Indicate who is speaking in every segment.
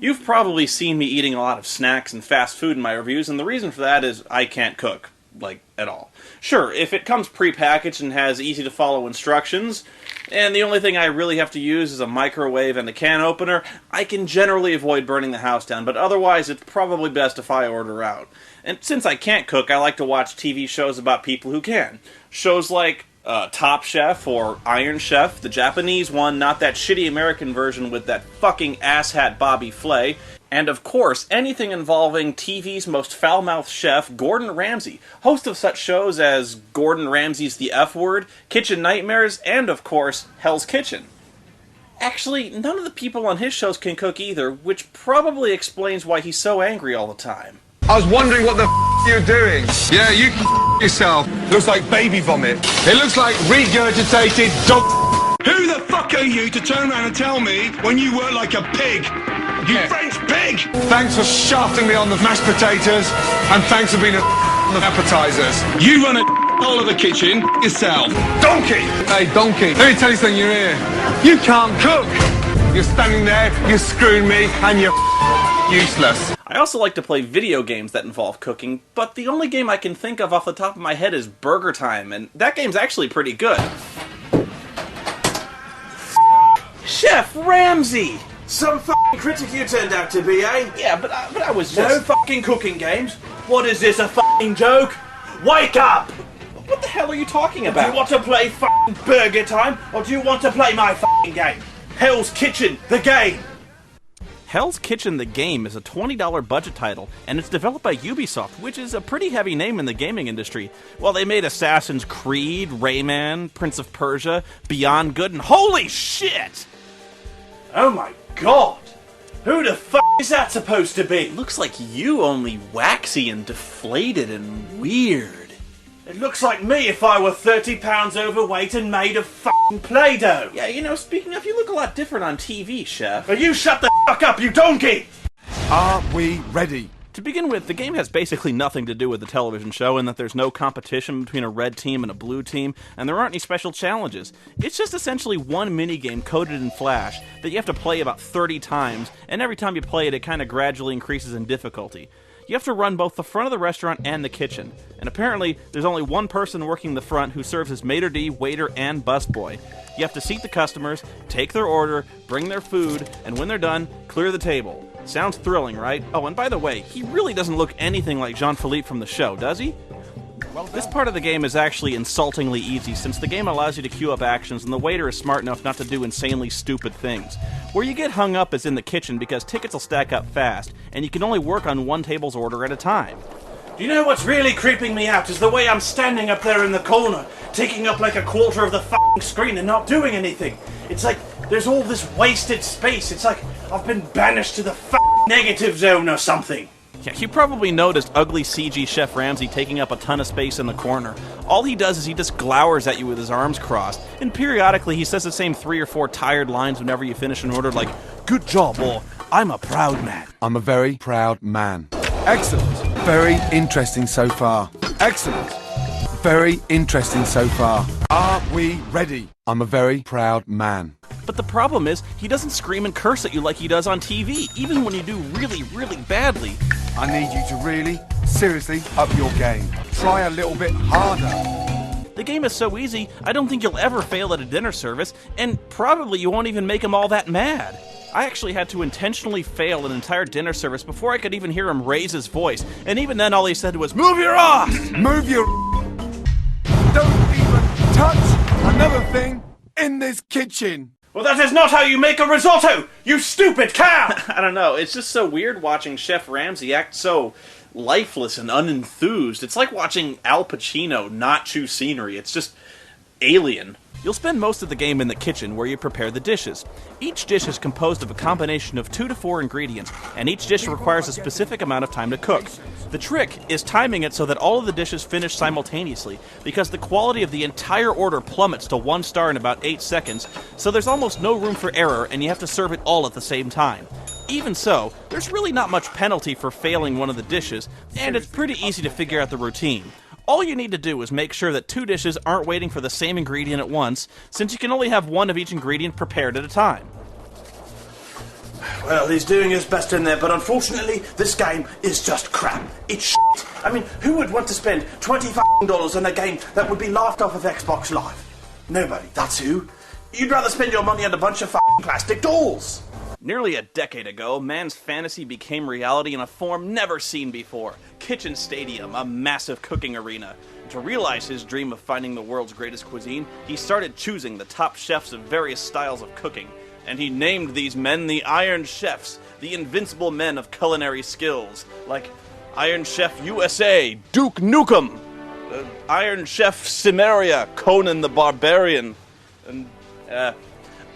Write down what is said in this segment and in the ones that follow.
Speaker 1: You've probably seen me eating a lot of snacks and fast food in my reviews, and the reason for that is I can't cook, like, at all. Sure, if it comes pre-packaged and has easy-to-follow instructions, and the only thing I really have to use is a microwave and a can opener, I can generally avoid burning the house down, but otherwise it's probably best if I order out. And since I can't cook, I like to watch TV shows about people who can. Shows like Top Chef or Iron Chef, the Japanese one, not that shitty American version with that fucking asshat Bobby Flay. And of course, anything involving TV's most foul-mouthed chef, Gordon Ramsay, host of such shows as Gordon Ramsay's The F Word, Kitchen Nightmares, and of course, Hell's Kitchen. Actually, none of the people on his shows can cook either, which probably explains why he's so angry all the time.
Speaker 2: I was wondering what the you're doing. Yeah, you can yourself. Looks like baby vomit. It looks like regurgitated dog.
Speaker 3: Who the fuck are you to turn around and tell me when you work like a pig? You French pig!
Speaker 2: Thanks for shafting me on the mashed potatoes, and thanks for being on the appetizers.
Speaker 3: You run a all of the kitchen yourself.
Speaker 2: Donkey! Hey, donkey, let me tell you something in your ear. You can't cook. You're standing there, you're screwing me, and you're useless.
Speaker 1: I also like to play video games that involve cooking, but the only game I can think of off the top of my head is Burger Time, and that game's actually pretty good. Chef Ramsay!
Speaker 4: Some fucking critic you turned out to be, eh?
Speaker 1: Yeah, but I was just...
Speaker 4: No fucking cooking games? What is this, a fucking joke? Wake up!
Speaker 1: What the hell are you talking
Speaker 4: Do
Speaker 1: about?
Speaker 4: you want to play fucking Burger Time, or do you want to play my fucking game? Hell's Kitchen, the game!
Speaker 1: Hell's Kitchen the Game is a $20 budget title, and it's developed by Ubisoft, which is a pretty heavy name in the gaming industry. Well, they made Assassin's Creed, Rayman, Prince of Persia, Beyond Good, and holy shit!
Speaker 4: Oh my god! Who the fuck is that supposed to be?
Speaker 1: Looks like you, only waxy and deflated and weird.
Speaker 4: It looks like me if I were 30 pounds overweight and made of fucking Play-Doh!
Speaker 1: Yeah, you know, speaking of, you look a lot different on TV, Chef.
Speaker 4: But you shut the fuck up, you donkey!
Speaker 2: Are we ready?
Speaker 1: To begin with, the game has basically nothing to do with the television show in that there's no competition between a red team and a blue team, and there aren't any special challenges. It's just essentially one minigame coded in Flash that you have to play about 30 times, and every time you play it, it kind of gradually increases in difficulty. You have to run both the front of the restaurant and the kitchen, and apparently there's only one person working the front who serves as maitre d', waiter, and busboy. You have to seat the customers, take their order, bring their food, and when they're done, clear the table. Sounds thrilling, right? Oh, and by the way, he really doesn't look anything like Jean-Philippe from the show, does he? This part of the game is actually insultingly easy, since the game allows you to queue up actions and the waiter is smart enough not to do insanely stupid things. Where you get hung up is in the kitchen because tickets will stack up fast, and you can only work on one table's order at a time.
Speaker 4: Do you know what's really creeping me out is the way I'm standing up there in the corner, taking up like a quarter of the fucking screen and not doing anything. It's like there's all this wasted space. It's like I've been banished to the fucking negative zone or something.
Speaker 1: Yeah, you probably noticed ugly CG Chef Ramsay taking up a ton of space in the corner. All he does is he just glowers at you with his arms crossed, and periodically he says the same 3 or 4 tired lines whenever you finish an order, like, "Good job," or "I'm a proud man."
Speaker 5: I'm a very proud man. Excellent. Very interesting so far. Excellent. Very interesting so far. Are we ready? I'm a very proud man.
Speaker 1: But the problem is, he doesn't scream and curse at you like he does on TV, even when you do really, really badly.
Speaker 5: I need you to really, seriously up your game. Try a little bit harder.
Speaker 1: The game is so easy, I don't think you'll ever fail at a dinner service, and probably you won't even make him all that mad. I actually had to intentionally fail an entire dinner service before I could even hear him raise his voice, and even then all he said was, "Move your ass!"
Speaker 5: Move your... Don't even touch another thing in this kitchen.
Speaker 4: Well, that is not how you make a risotto, you stupid cow!
Speaker 1: I don't know, it's just so weird watching Chef Ramsay act so lifeless and unenthused. It's like watching Al Pacino not chew scenery. It's just alien. You'll spend most of the game in the kitchen where you prepare the dishes. Each dish is composed of a combination of 2 to 4 ingredients, and each dish requires a specific amount of time to cook. The trick is timing it so that all of the dishes finish simultaneously, because the quality of the entire order plummets to 1 star in about 8 seconds, so there's almost no room for error and you have to serve it all at the same time. Even so, there's really not much penalty for failing one of the dishes, and it's pretty easy to figure out the routine. All you need to do is make sure that 2 dishes aren't waiting for the same ingredient at once, since you can only have 1 of each ingredient prepared at a time.
Speaker 4: Well, he's doing his best in there, but unfortunately, this game is just crap. It's shit. I mean, who would want to spend $20 on a game that would be laughed off of Xbox Live? Nobody, that's who. You'd rather spend your money on a bunch of plastic dolls.
Speaker 1: Nearly a decade ago, man's fantasy became reality in a form never seen before. Kitchen Stadium, a massive cooking arena. To realize his dream of finding the world's greatest cuisine, he started choosing the top chefs of various styles of cooking. And he named these men the Iron Chefs, the invincible men of culinary skills, like Iron Chef USA, Duke Nukem, Iron Chef Cimmeria, Conan the Barbarian, and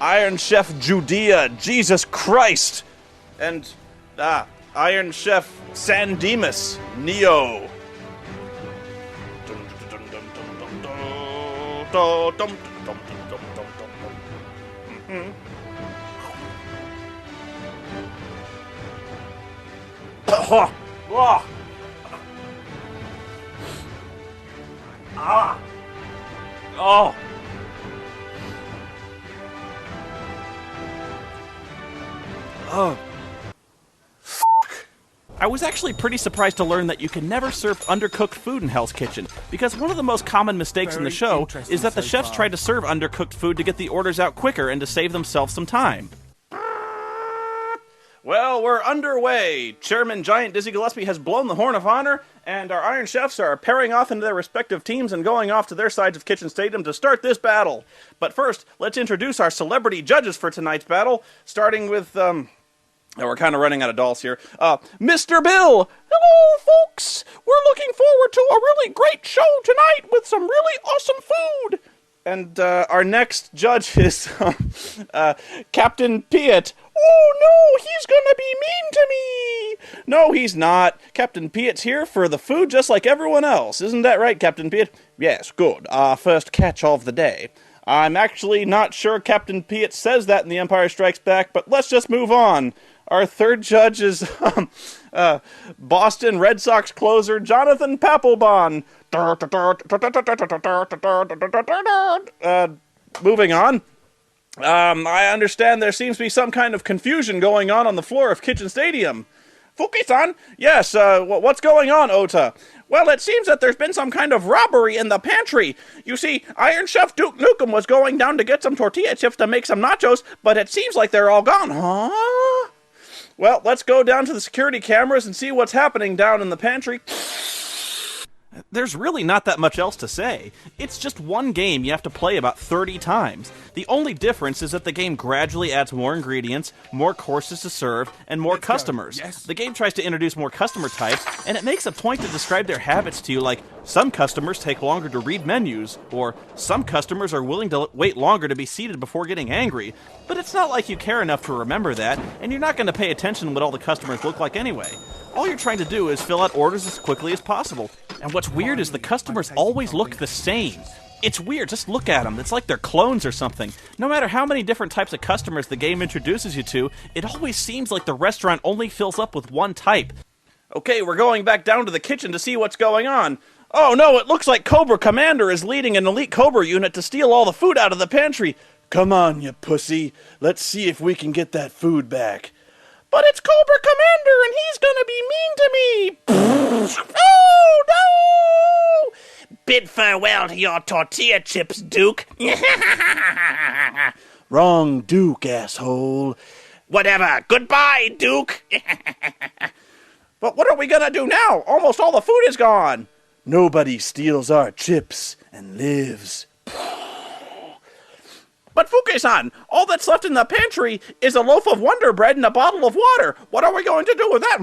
Speaker 1: Iron Chef Judea, Jesus Christ, and Iron Chef San Dimas, Neo. Oh. I was actually pretty surprised to learn that you can never serve undercooked food in Hell's Kitchen, because one of the most common mistakes in the show is that the chefs try to serve undercooked food to get the orders out quicker and to save themselves some time. Well, we're underway. Chairman Giant Dizzy Gillespie has blown the horn of honor, and our Iron Chefs are pairing off into their respective teams and going off to their sides of Kitchen Stadium to start this battle. But first, let's introduce our celebrity judges for tonight's battle, starting with, we're kind of running out of dolls here. Mr. Bill! Hello, folks! We're looking forward to a really great show tonight with some really awesome food! And our next judge is Captain Piet. Oh no, he's gonna be mean to me! No, he's not. Captain Piet's here for the food just like everyone else. Isn't that right, Captain Piet? Yes, good. Our first catch of the day. I'm actually not sure Captain Piet says that in The Empire Strikes Back, but let's just move on. Our third judge is Boston Red Sox closer Jonathan Papelbon. Moving on. I understand there seems to be some kind of confusion going on the floor of Kitchen Stadium. Fuki-san? Yes, what's going on, Ota? Well, it seems that there's been some kind of robbery in the pantry. You see, Iron Chef Duke Nukem was going down to get some tortilla chips to make some nachos, but it seems like they're all gone, huh? Well, let's go down to the security cameras and see what's happening down in the pantry. There's really not that much else to say. It's just one game you have to play about 30 times. The only difference is that the game gradually adds more ingredients, more courses to serve, and more customers. Yes. The game tries to introduce more customer types, and it makes a point to describe their habits to you, like, some customers take longer to read menus, or some customers are willing to wait longer to be seated before getting angry. But it's not like you care enough to remember that, and you're not going to pay attention to what all the customers look like anyway. All you're trying to do is fill out orders as quickly as possible. And what's weird is the customers always look the same. It's weird, just look at them. It's like they're clones or something. No matter how many different types of customers the game introduces you to, it always seems like the restaurant only fills up with one type. Okay, we're going back down to the kitchen to see what's going on. Oh no, it looks like Cobra Commander is leading an elite Cobra unit to steal all the food out of the pantry. Come on, you pussy. Let's see if we can get that food back. But it's Cobra Commander, and he's gonna be mean to me! Oh, no! Bid farewell to your tortilla chips, Duke. Wrong Duke, asshole. Whatever. Goodbye, Duke. But what are we gonna do now? Almost all the food is gone. Nobody steals our chips and lives. But Fuke-san, all that's left in the pantry is a loaf of Wonder Bread and a bottle of water. What are we going to do with that?